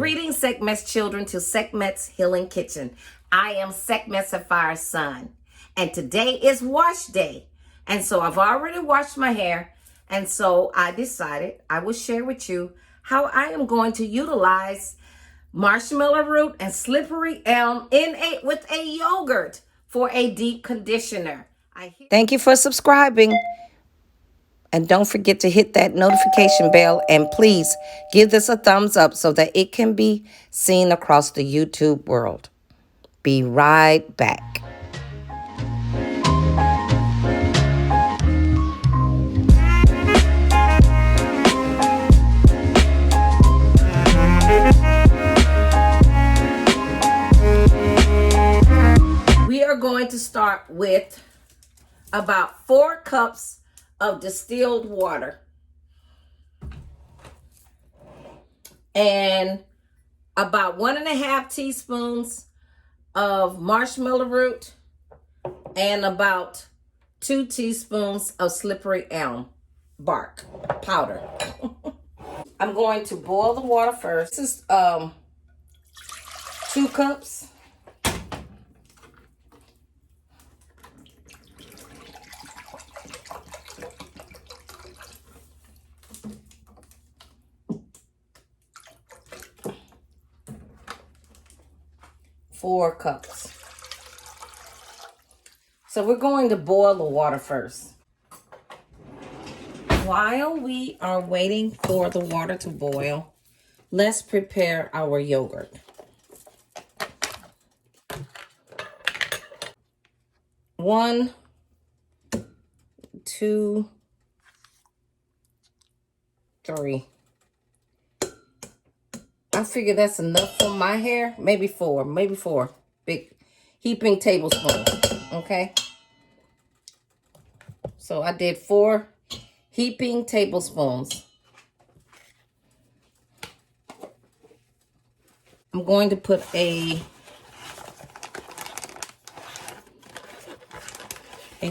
Greetings, Sekhmet's children, to Sekhmet's Healing Kitchen. I am Sekhmet SapphyreSun, and today is wash day. And so I've already washed my hair, and so I decided I would share with you how I am going to utilize marshmallow root and slippery elm with a yogurt for a deep conditioner. Thank you for subscribing. And don't forget to hit that notification bell, and please give this a thumbs up so that it can be seen across the YouTube world. Be right back. We are going to start with about 4 cups of distilled water and about 1.5 teaspoons of marshmallow root and about 2 teaspoons of slippery elm bark powder. I'm going to boil the water first. This is 2 cups. Four cups. So we're going to boil the water first. While we are waiting for the water to boil, let's prepare our yogurt. 1, 2, 3. I figure that's enough for my hair. Maybe 4 big heaping tablespoons. Okay. So I did 4 heaping tablespoons. I'm going to put a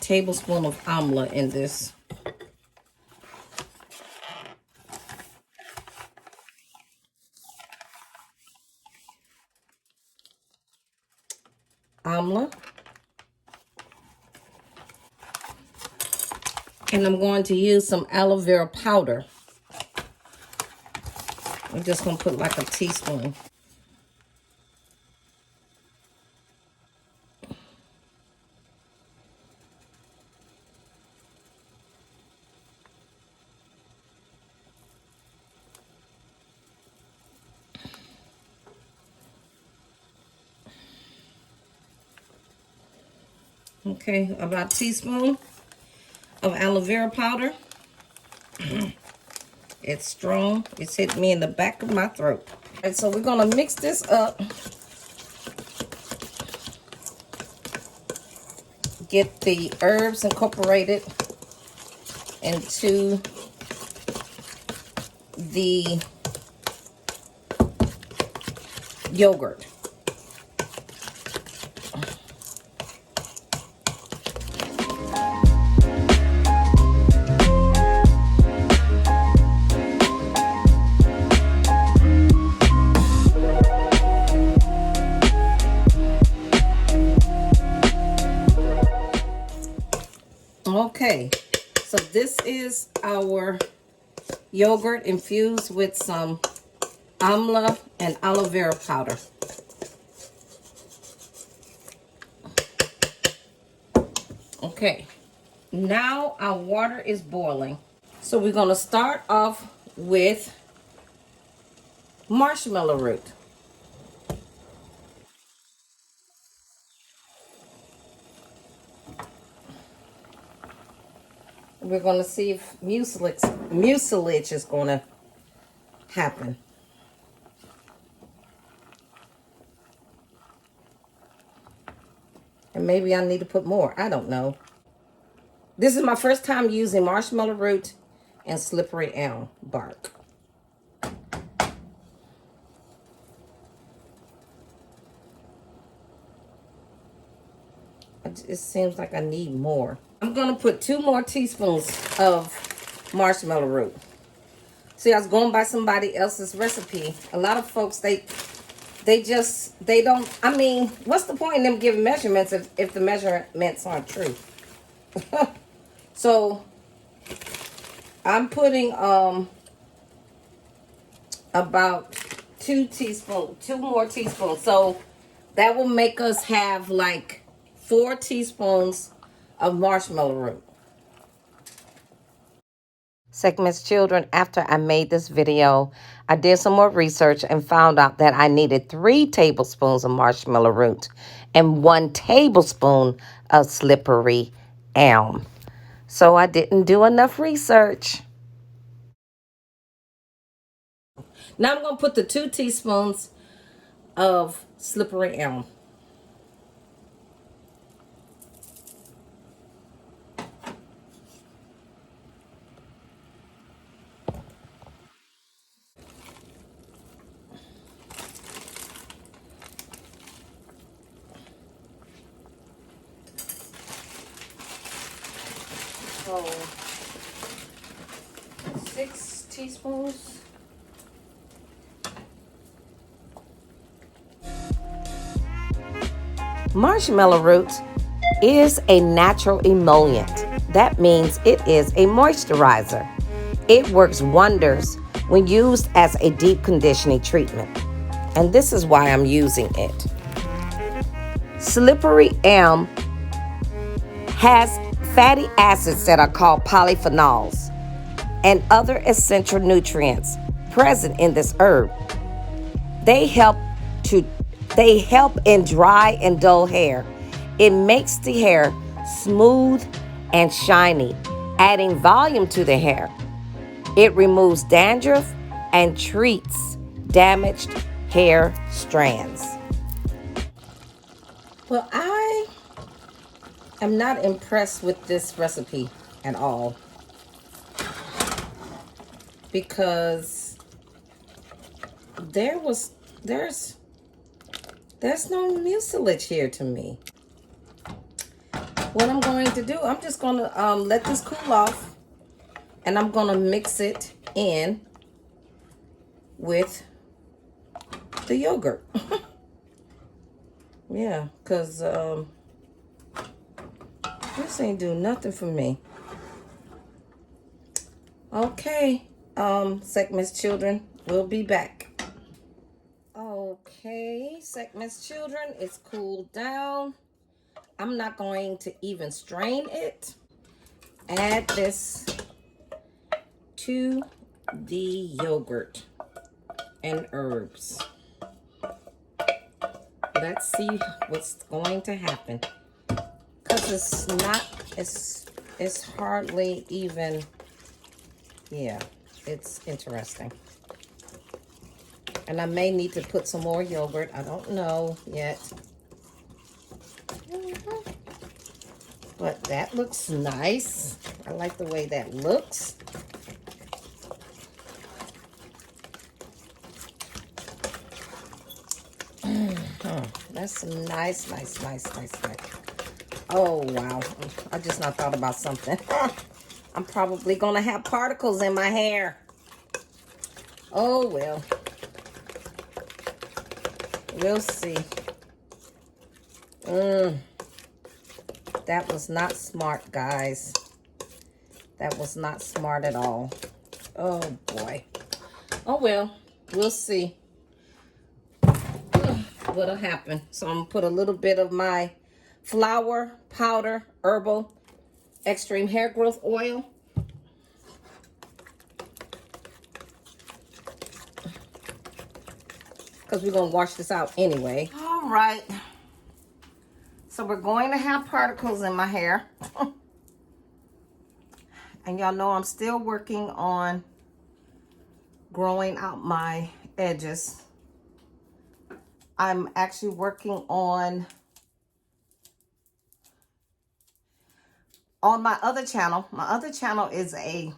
tablespoon of amla in this. Amla. And I'm going to use some aloe vera powder. I'm just going to put like a teaspoon. Okay, about a teaspoon of aloe vera powder. It's strong. It's hitting me in the back of my throat. And so we're going to mix this up. Get the herbs incorporated into the yogurt. Okay, so this is our yogurt infused with some amla and aloe vera powder. Okay, now our water is boiling. So we're going to start off with marshmallow root. We're going to see if mucilage is going to happen. And maybe I need to put more. I don't know. This is my first time using marshmallow root and slippery elm bark. It seems like I need more. I'm going to put 2 more teaspoons of marshmallow root. See, I was going by somebody else's recipe. A lot of folks, they don't, I mean, what's the point in them giving measurements if the measurements aren't true? So I'm putting about 2 more teaspoons. So that will make us have like 4 teaspoons of marshmallow root. Sekhmet's children, after I made this video, I did some more research and found out that I needed 3 tablespoons of marshmallow root and 1 tablespoon of slippery elm. So I didn't do enough research. Now I'm going to put the 2 teaspoons of slippery elm. So 6 teaspoons. Marshmallow root is a natural emollient. That means it is a moisturizer. It works wonders when used as a deep conditioning treatment. And this is why I'm using it. Slippery elm has fatty acids that are called polyphenols and other essential nutrients present in this herb. They help in dry and dull hair. It makes the hair smooth and shiny, adding volume to the hair. It removes dandruff and treats damaged hair strands. Well, I am not impressed with this recipe at all, because there's no mucilage here to me. What I'm going to do, I'm just going to let this cool off, and I'm going to mix it in with the yogurt. Yeah, because this ain't do nothing for me. Okay, Sekhmet's children, we'll be back. Okay, Sekhmet's children, it's cooled down. I'm not going to even strain it. Add this to the yogurt and herbs. Let's see what's going to happen. Because it's hardly even, yeah, it's interesting. And I may need to put some more yogurt. I don't know yet. But that looks nice. I like the way that looks. That's nice. Oh, wow. I just not thought about something. I'm probably going to have particles in my hair. Oh, well. We'll see. That was not smart, guys. That was not smart at all. Oh, boy. Oh, well. We'll see what'll happen. So I'm going to put a little bit of my flour powder herbal extreme hair growth oil. Because we're going to wash this out anyway. All right. So we're going to have particles in my hair. And y'all know I'm still working on growing out my edges. I'm actually working on my other channel. My other channel is a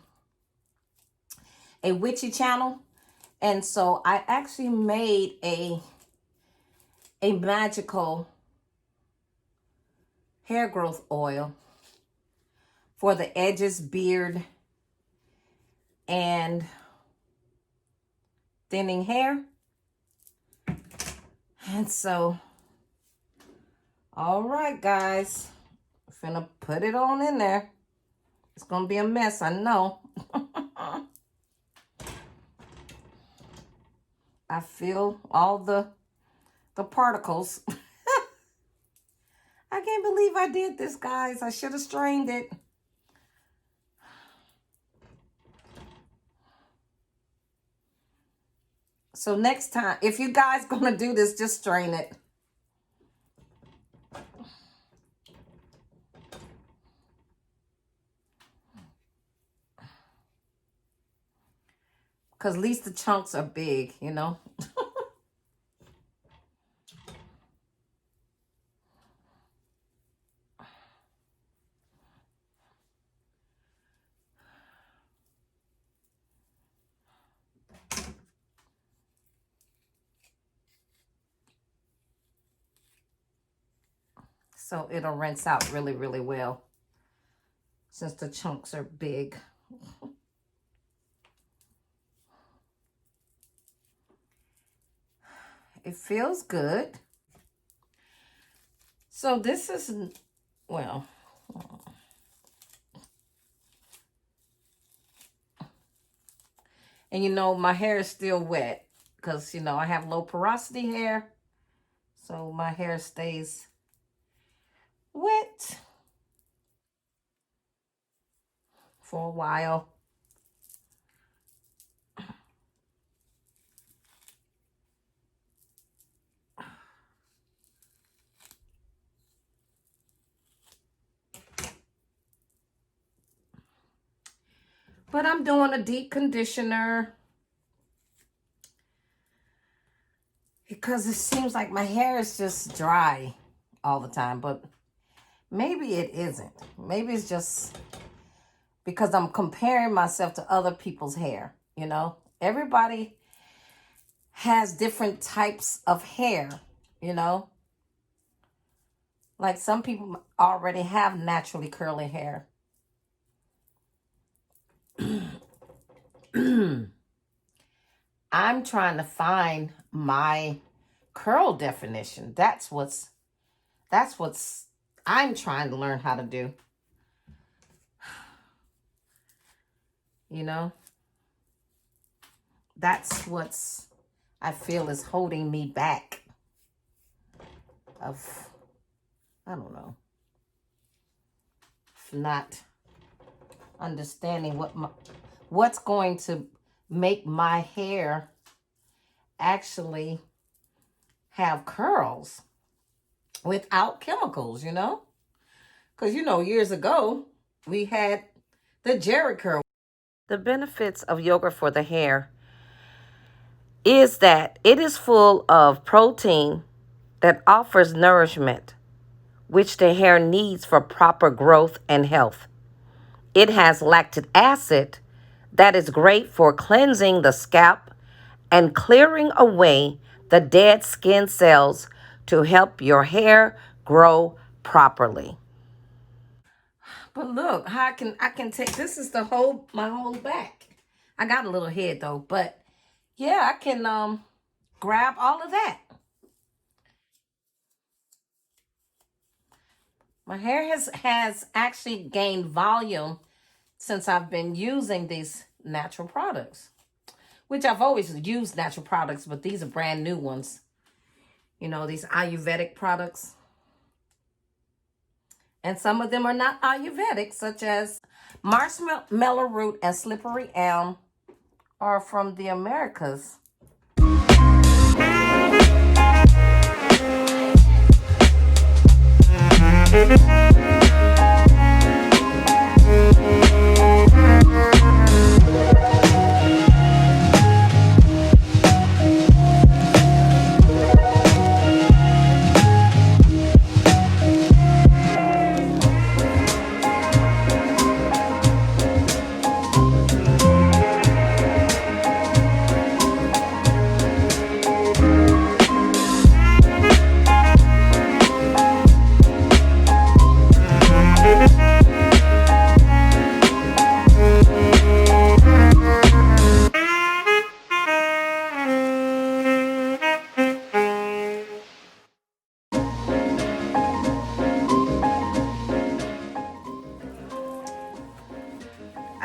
witchy channel. And so I actually made a Magickal hair growth oil for the edges, beard, and thinning hair. And so, all right, guys, I'm finna put it on in there. It's gonna be a mess, I know. I feel all the particles. I can't believe I did this, guys. I should have strained it. So next time, if you guys gonna do this, just strain it. Because at least the chunks are big, you know. So it'll rinse out really, really well since the chunks are big. It feels good. So this is, well, and you know, my hair is still wet because, you know, I have low porosity hair. So my hair stays wet for a while. But I'm doing a deep conditioner because it seems like my hair is just dry all the time. But maybe it isn't. Maybe it's just because I'm comparing myself to other people's hair, you know? Everybody has different types of hair, you know? Like some people already have naturally curly hair. I'm trying to find my curl definition. That's what's I'm trying to learn how to do. You know? That's what's I feel is holding me back of, I don't know, not understanding what's going to make my hair actually have curls without chemicals, you know? Because, you know, years ago, we had the Jerry curl. The benefits of yogurt for the hair is that it is full of protein that offers nourishment, which the hair needs for proper growth and health. It has lactic acid that is great for cleansing the scalp and clearing away the dead skin cells to help your hair grow properly. But look, how I can take, this is my whole back. I got a little head though, but yeah, I can grab all of that. My hair has actually gained volume since I've been using these natural products, which I've always used natural products, but these are brand new ones. You know, these Ayurvedic products. And some of them are not Ayurvedic, such as Marshmallow Root and Slippery Elm are from the Americas.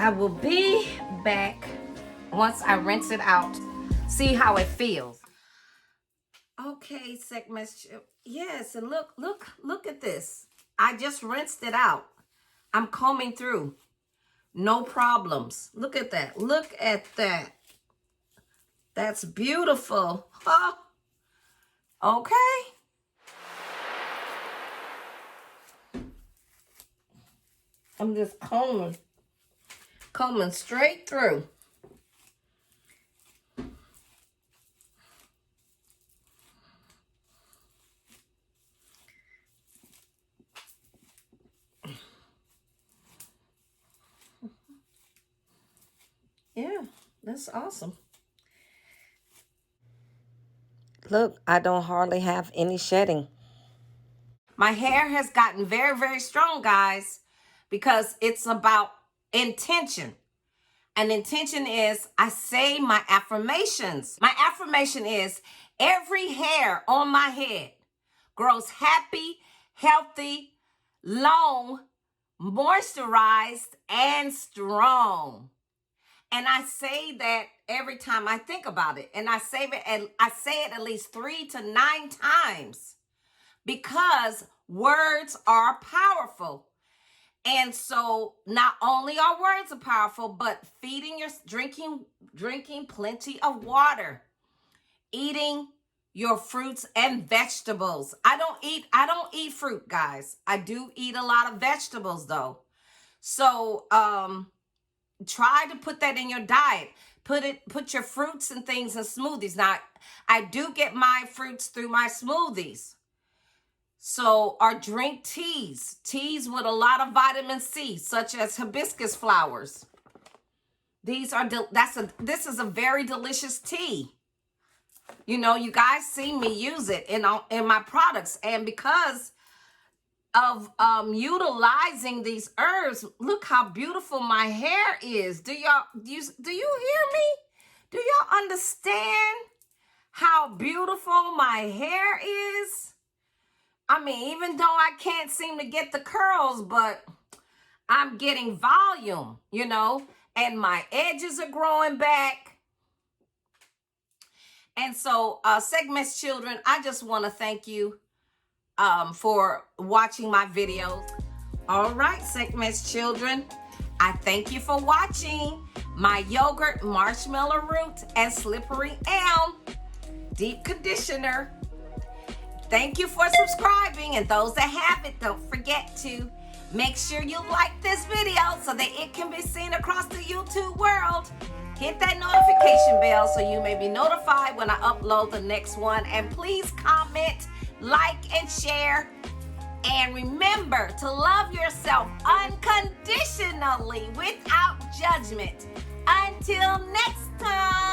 I will be back once I rinse it out. See how it feels. Okay, Sekhmet. Yes, and look at this. I just rinsed it out. I'm combing through. No problems. Look at that. Look at that. That's beautiful. Oh, okay. I'm just combing straight through. Yeah, that's awesome. Look, I don't hardly have any shedding. My hair has gotten very, very strong, guys, because it's about intention. And intention is I say my affirmations. My affirmation is every hair on my head grows happy, healthy, long, moisturized, and strong. And I say that every time I think about it. And I say it at least 3 to 9 times because words are powerful. And so not only are words are powerful, but drinking plenty of water, eating your fruits and vegetables. I don't eat fruit, guys. I do eat a lot of vegetables though. So, try to put that in your diet. Put your fruits and things in smoothies. Now, I do get my fruits through my smoothies. So, or drink teas with a lot of vitamin C, such as hibiscus flowers. This is a very delicious tea. You know, you guys see me use it in my products, and because of utilizing these herbs, look how beautiful my hair is. Do you hear me? Do y'all understand how beautiful my hair is? I mean, even though I can't seem to get the curls, but I'm getting volume, you know, and my edges are growing back. And so, Sekhmet's children, I just want to thank you for watching my videos. All right, Sekhmet's children, I thank you for watching my yogurt, marshmallow root, and slippery elm deep conditioner. Thank you for subscribing, and those that haven't, don't forget to make sure you like this video so that it can be seen across the YouTube world. Hit that notification bell so you may be notified when I upload the next one, and please comment, like, and share. And remember to love yourself unconditionally without judgment. Until next time.